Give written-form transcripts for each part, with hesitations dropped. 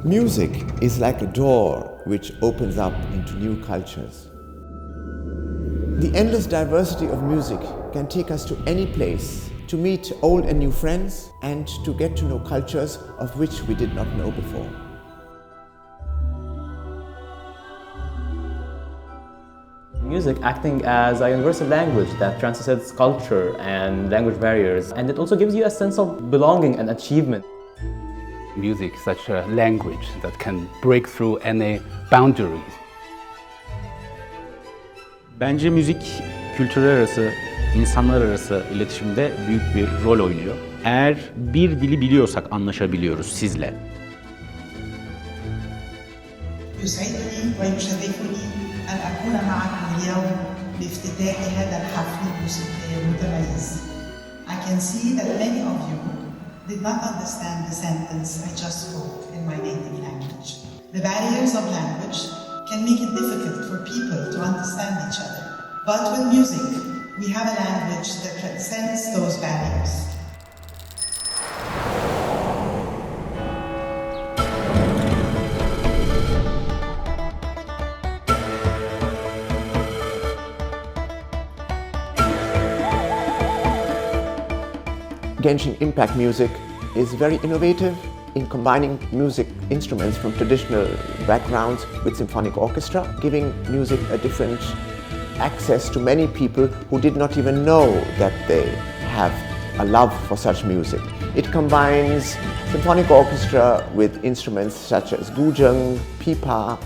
Music is like a door which opens up into new cultures. The endless diversity of music can take us to any place, to meet old and new friends, and to get to know cultures of which we did not know before. Music acting as a universal language that transcends culture and language barriers, and it also gives you a sense of belonging and achievement. Music is such a language that can break through any boundaries. Bence müzik kültürler arası, insanlar arası iletişimde büyük bir rol oynuyor. Eğer bir dili biliyorsak anlaşabiliyoruz sizle. يسعدني ويشرفني أن أكون معكم اليوم بافتتاح هذا الحفل الموسيقي المتميز. I can see that many of you did not understand the sentence I just spoke in my native language. The barriers of language can make it difficult for people to understand each other. But with music, we have a language that transcends those barriers. Genshin Impact Music is very innovative in combining music instruments from traditional backgrounds with symphonic orchestra, giving music a different access to many people who did not even know that they have a love for such music. It combines symphonic orchestra with instruments such as guzheng, pipa,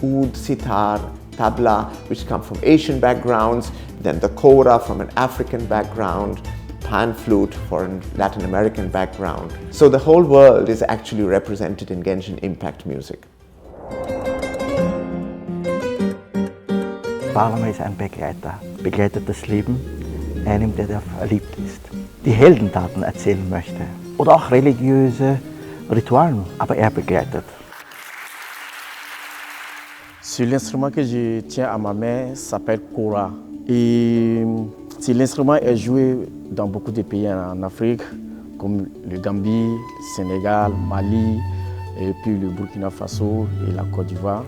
oud, sitar, tabla, which come from Asian backgrounds, then the kora from an African background, pan flute for a Latin American background. So the whole world is actually represented in Genshin Impact Music. Balaam ist ein Begleiter, begleitet das Leben einem, der verliebt ist, die Heldentaten erzählen möchte oder auch religiöse Ritualen, aber er begleitet. Sur l'instrument que je tiens à ma main s'appelle kora. Et l'instrument est joué dans beaucoup de pays en Afrique, comme le Gambie, le Sénégal, Mali, et puis le Burkina Faso et la Côte d'Ivoire.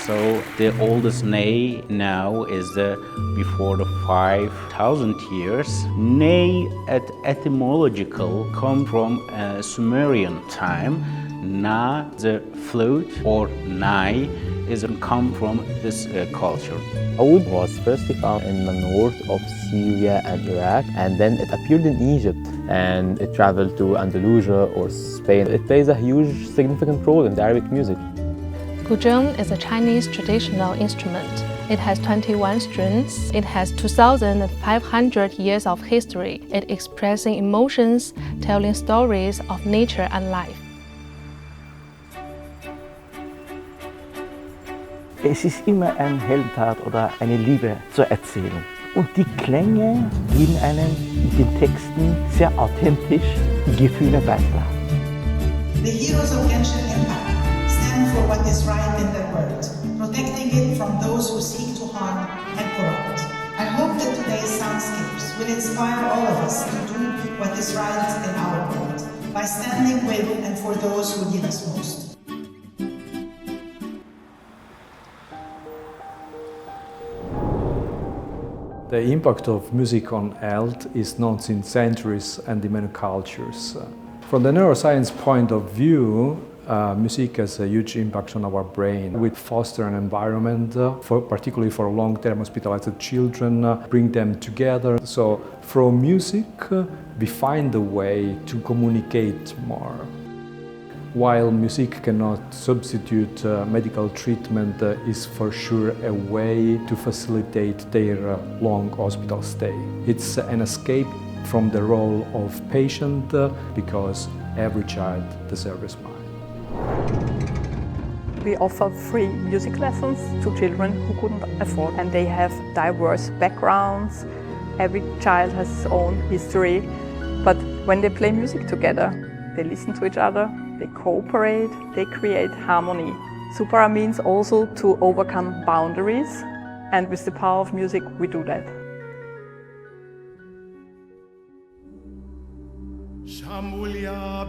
So the oldest ney now is before the 5,000 years. Ney at etymological come from Sumerian time. Na, the flute, or nai, is come from this culture. Oud was first found in the north of Syria and Iraq, and then it appeared in Egypt, and it traveled to Andalusia or Spain. It plays a huge, significant role in the Arabic music. Guzheng is a Chinese traditional instrument. It has 21 strings. It has 2,500 years of history. It expressing emotions, telling stories of nature and life. Es ist immer eine Heldentat oder eine Liebe zu erzählen. Und die Klänge geben einem mit den Texten sehr authentisch die Gefühle weiter. The heroes of Genshin Impact stand for what is right in the world, protecting it from those who seek to harm and corrupt. I hope that today's soundscapes will inspire all of us to do what is right in our world by standing with and for those who need us most. The impact of music on health is known since centuries and in many cultures. From the neuroscience point of view, music has a huge impact on our brain. We foster an environment, particularly for long-term hospitalized children, bring them together. So from music, we find a way to communicate more. While music cannot substitute medical treatment, is for sure a way to facilitate their long hospital stay. It's an escape from the role of patient because every child deserves a smile. We offer free music lessons to children who couldn't afford, and they have diverse backgrounds. Every child has his own history, but when they play music together, they listen to each other, they cooperate, they create harmony. Supara means also to overcome boundaries, and with the power of music we do that. Video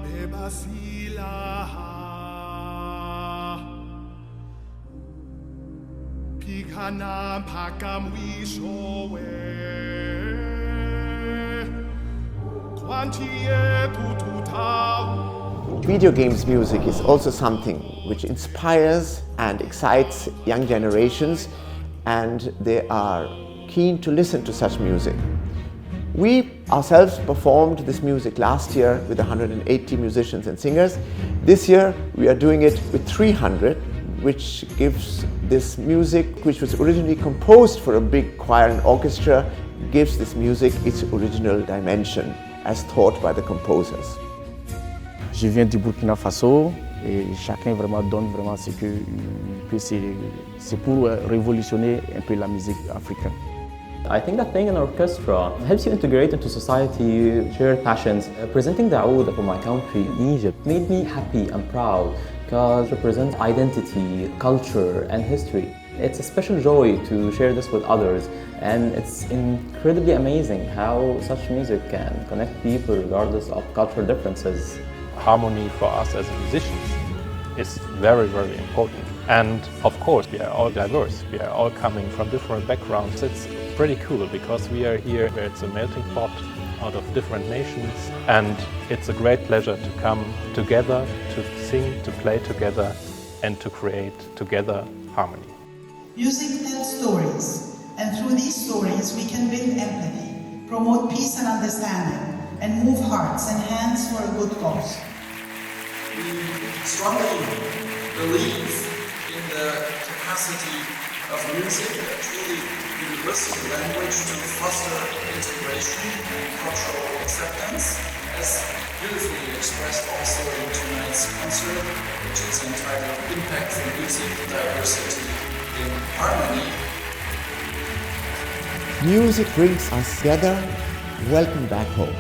games music is also something which inspires and excites young generations, and they are keen to listen to such music. We ourselves performed this music last year with 180 musicians and singers. This year we are doing it with 300, which gives this music, which was originally composed for a big choir and orchestra, gives this music its original dimension as thought by the composers. Je viens du Burkina Faso et chacun vraiment donne vraiment ce que peut. C'est pour révolutionner un peu la musique africaine. I think that playing an orchestra helps you integrate into society, share passions. Presenting the oud for my country in Egypt made me happy and proud because it represents identity, culture and history. It's a special joy to share this with others, and it's incredibly amazing how such music can connect people regardless of cultural differences. Harmony for us as musicians is very, very important. And of course, we are all diverse. We are all coming from different backgrounds. It's pretty cool because we are here where it's a melting pot out of different nations, and it's a great pleasure to come together, to sing, to play together, and to create together harmony. Music tells stories, and through these stories we can build empathy, promote peace and understanding, and move hearts and hands for a good cause. We strongly believe in the capacity of music, a truly universal language to foster integration and cultural acceptance, as beautifully expressed also in tonight's concert, which is entitled Impact4Music, Diversity in Harmony. Music brings us together. Welcome back home.